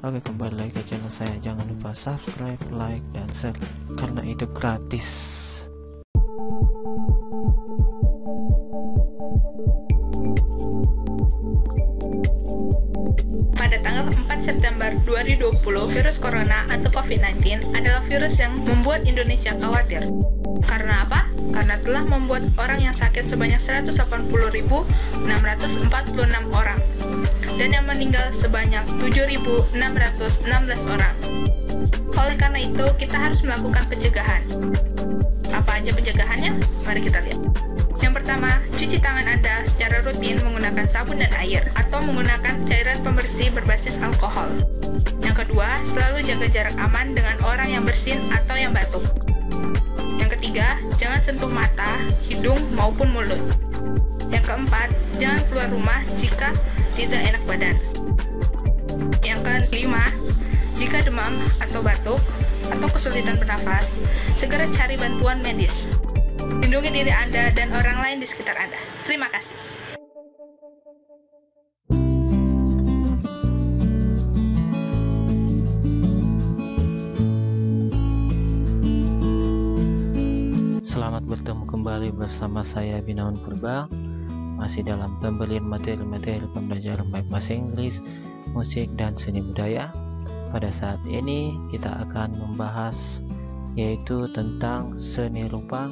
Oke, kembali lagi ke channel saya. Jangan lupa subscribe, like, dan share karena itu gratis. Pada tanggal 4 September 2020, virus corona atau COVID-19 adalah virus yang membuat Indonesia khawatir. Karena apa? Karena telah membuat orang yang sakit sebanyak 180.646 orang dan yang meninggal sebanyak 7.616 orang. Oleh karena itu, kita harus melakukan pencegahan. Apa aja pencegahannya? Mari kita lihat. Yang pertama, cuci tangan Anda secara rutin menggunakan sabun dan air atau menggunakan cairan pembersih berbasis alkohol. Yang kedua, selalu jaga jarak aman dengan orang yang bersin atau yang batuk. Yang ketiga, jangan sentuh mata, hidung, maupun mulut. Yang keempat, jangan keluar rumah jika tidak enak badan. Yang kelima, jika demam atau batuk atau kesulitan bernafas, segera cari bantuan medis. Lindungi diri Anda dan orang lain di sekitar Anda. Terima kasih. Selamat bertemu kembali bersama saya Binawan Purba. Masih dalam pembelian materi-materi pembelajaran baik bahasa Inggris, musik, dan seni budaya. Pada saat ini kita akan membahas yaitu tentang seni rupa,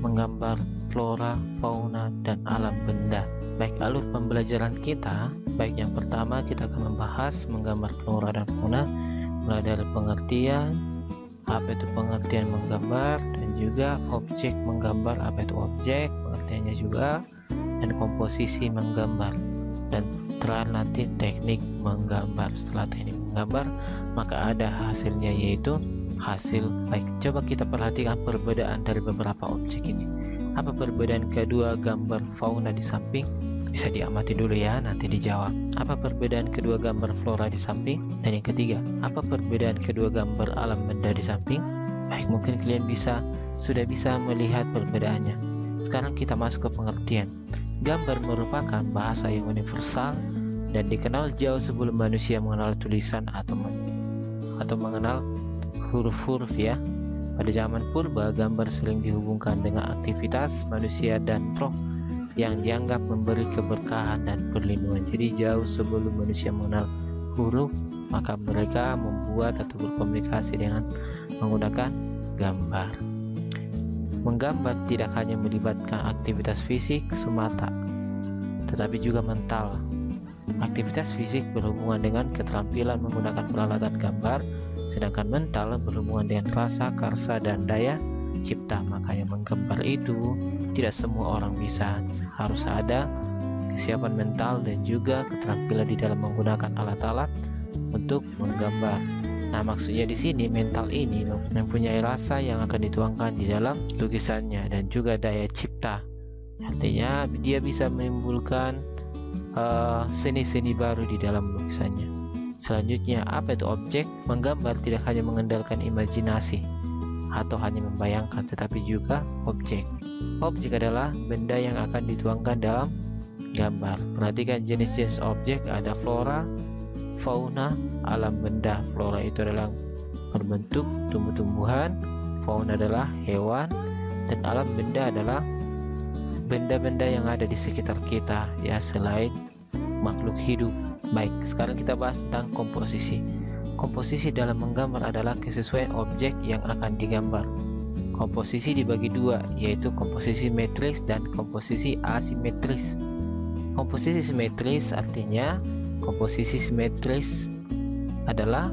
menggambar flora, fauna, dan alam benda. Baik, alur pembelajaran kita, baik yang pertama kita akan membahas menggambar flora dan fauna, mulai dari pengertian, apa itu pengertian menggambar, dan juga objek menggambar, apa itu objek, pengertiannya juga, dan komposisi menggambar, dan terakhir nanti teknik menggambar. Setelah teknik menggambar, maka ada hasilnya yaitu hasil. Baik, coba kita perhatikan perbedaan dari beberapa objek ini. Apa perbedaan kedua gambar fauna di samping? Bisa diamati dulu ya, nanti dijawab. Apa perbedaan kedua gambar flora di samping? Dan yang ketiga, apa perbedaan kedua gambar alam benda di samping? Baik, mungkin kalian sudah bisa melihat perbedaannya. Sekarang kita masuk ke pengertian. Gambar merupakan bahasa yang universal dan dikenal jauh sebelum manusia mengenal tulisan atau mengenal huruf-huruf ya. Pada zaman purba, gambar sering dihubungkan dengan aktivitas manusia dan roh yang dianggap memberi keberkahan dan perlindungan. Jadi jauh sebelum manusia mengenal huruf, maka mereka membuat atau berkomunikasi dengan menggunakan gambar. Menggambar tidak hanya melibatkan aktivitas fisik semata, tetapi juga mental. Aktivitas fisik berhubungan dengan keterampilan menggunakan peralatan gambar, sedangkan mental berhubungan dengan rasa, karsa, dan daya cipta. Makanya menggambar itu tidak semua orang bisa, harus ada kesiapan mental dan juga keterampilan di dalam menggunakan alat-alat untuk menggambar. Nah, maksudnya di sini mental ini mempunyai rasa yang akan dituangkan di dalam lukisannya dan juga daya cipta. Artinya dia bisa menimbulkan seni-seni baru di dalam lukisannya. Selanjutnya, apa itu objek? Menggambar tidak hanya mengandalkan imajinasi atau hanya membayangkan, tetapi juga objek. Objek adalah benda yang akan dituangkan dalam gambar. Perhatikan jenis-jenis objek, ada flora, fauna, alam benda. Flora itu adalah berbentuk tumbuh-tumbuhan, fauna adalah hewan, dan alam benda adalah benda-benda yang ada di sekitar kita ya, selain makhluk hidup. Baik, sekarang kita bahas tentang komposisi. Komposisi dalam menggambar adalah kesesuaian objek yang akan digambar. Komposisi dibagi dua, yaitu komposisi simetris dan komposisi asimetris. Komposisi simetris artinya komposisi simetris adalah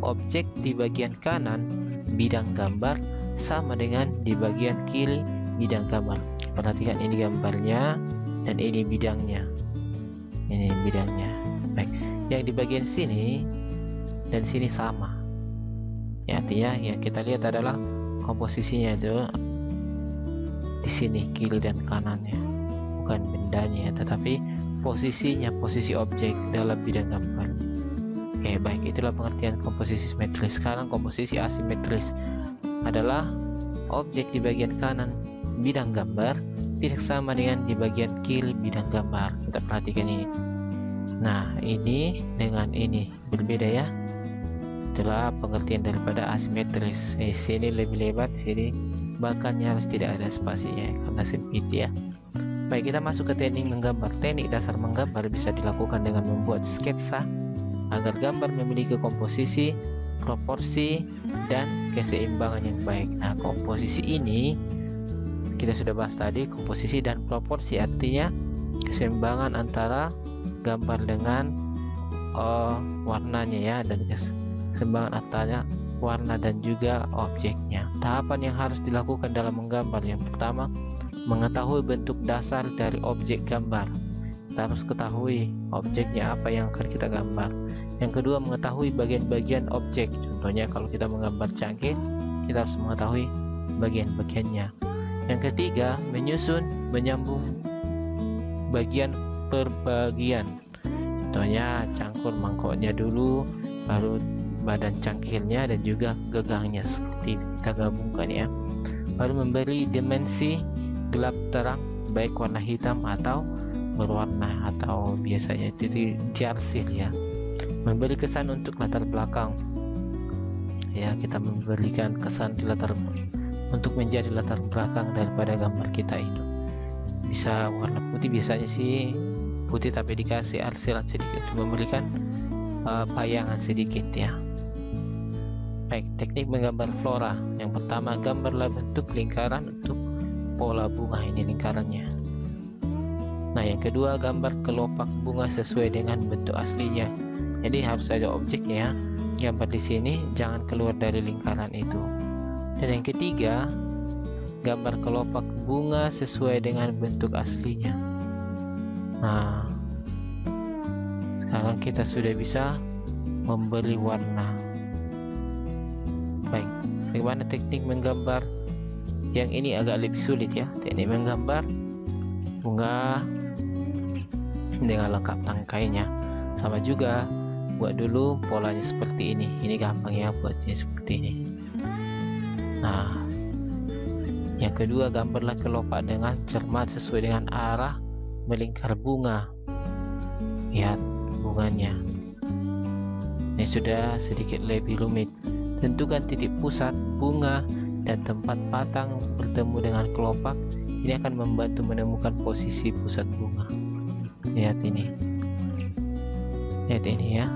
objek di bagian kanan bidang gambar sama dengan di bagian kiri bidang gambar. Perhatikan, ini gambarnya dan ini bidangnya. Ini bidangnya. Baik, yang di bagian sini dan sini sama. Ya, artinya yang kita lihat adalah komposisinya itu di sini kiri dan kanannya, bukan bendanya, tetapi posisinya, posisi objek dalam bidang gambar. Oke, baik, itulah pengertian komposisi simetris. Sekarang komposisi asimetris adalah objek di bagian kanan bidang gambar tidak sama dengan di bagian kiri bidang gambar. Kita perhatikan ini. Nah, ini dengan ini berbeda ya. Itulah pengertian daripada asimetris. Sini lebih lebar, di sini bahkan nyaris tidak ada spasinya karena sempit ya. Baik, kita masuk ke teknik menggambar. Teknik dasar menggambar bisa dilakukan dengan membuat sketsa agar gambar memiliki komposisi, proporsi, dan keseimbangan yang baik. Nah, komposisi ini kita sudah bahas tadi. Komposisi dan proporsi artinya keseimbangan antara gambar dengan warnanya ya, dan keseimbangan antara warna dan juga objeknya. Tahapan yang harus dilakukan dalam menggambar: yang pertama, mengetahui bentuk dasar dari objek gambar. Kita harus ketahui objeknya apa yang akan kita gambar. Yang kedua, mengetahui bagian-bagian objek. Contohnya kalau kita menggambar cangkir, kita harus mengetahui bagian-bagiannya. Yang ketiga, menyusun, menyambung bagian per bagian. Contohnya cangkul mangkoknya dulu, baru badan cangkirnya dan juga gegangnya, seperti itu kita gabungkan ya. Baru memberi dimensi gelap terang, baik warna hitam atau berwarna, atau biasanya itu diarsir ya. Memberi kesan untuk latar belakang ya, kita memberikan kesan di latar untuk menjadi latar belakang daripada gambar kita itu. Bisa warna putih, biasanya sih putih tapi dikasih arsiran sedikit untuk memberikan bayangan sedikit ya. Baik, teknik menggambar flora. Yang pertama, gambarlah bentuk lingkaran untuk pola bunga, ini lingkarannya. Nah, yang kedua, gambar kelopak bunga sesuai dengan bentuk aslinya. Jadi harus ada objeknya ya. Gambar di sini jangan keluar dari lingkaran itu. Dan yang ketiga, gambar kelopak bunga sesuai dengan bentuk aslinya. Nah, sekarang kita sudah bisa memberi warna. Baik, bagaimana teknik menggambar? Yang ini agak lebih sulit ya. Teknik menggambar bunga dengan lengkap tangkainya. Sama juga, buat dulu polanya seperti ini. Ini gampang ya buatnya seperti ini. Nah, yang kedua, gambarlah kelopak dengan cermat sesuai dengan arah melingkar bunga. Lihat bunganya. Ini sudah sedikit lebih rumit. Tentukan titik pusat bunga dan tempat batang bertemu dengan kelopak. Ini akan membantu menemukan posisi pusat bunga. Lihat ini. Lihat ini ya.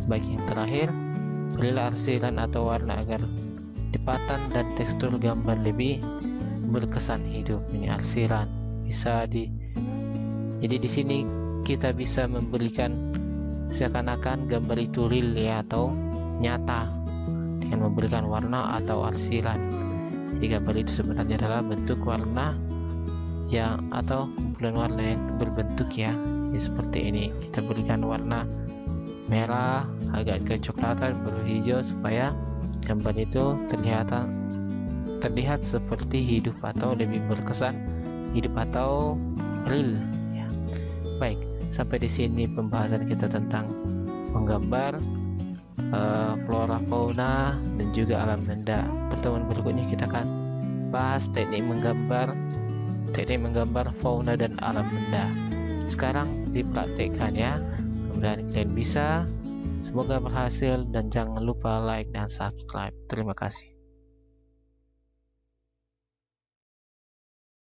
Baik, yang terakhir, berilah arsiran atau warna agar lipatan dan tekstur gambar lebih berkesan hidup. Ini arsiran bisa jadi di sini kita bisa memberikan seakan-akan gambar itu real ya, atau nyata, dengan memberikan warna atau arsiran. Jadi gambar itu sebenarnya adalah bentuk warna yang atau kumpulan warna yang berbentuk ya. Jadi seperti ini, kita berikan warna merah, agak kecoklatan, baru hijau, supaya gambar itu terlihat seperti hidup atau lebih berkesan hidup atau real ya. Baik, sampai di sini pembahasan kita tentang menggambar flora, fauna, dan juga alam benda. Pertemuan berikutnya kita akan bahas teknik menggambar fauna dan alam benda. Sekarang dipraktekkan ya. Mudah-mudahan kalian bisa. Semoga berhasil, dan jangan lupa like dan subscribe. Terima kasih.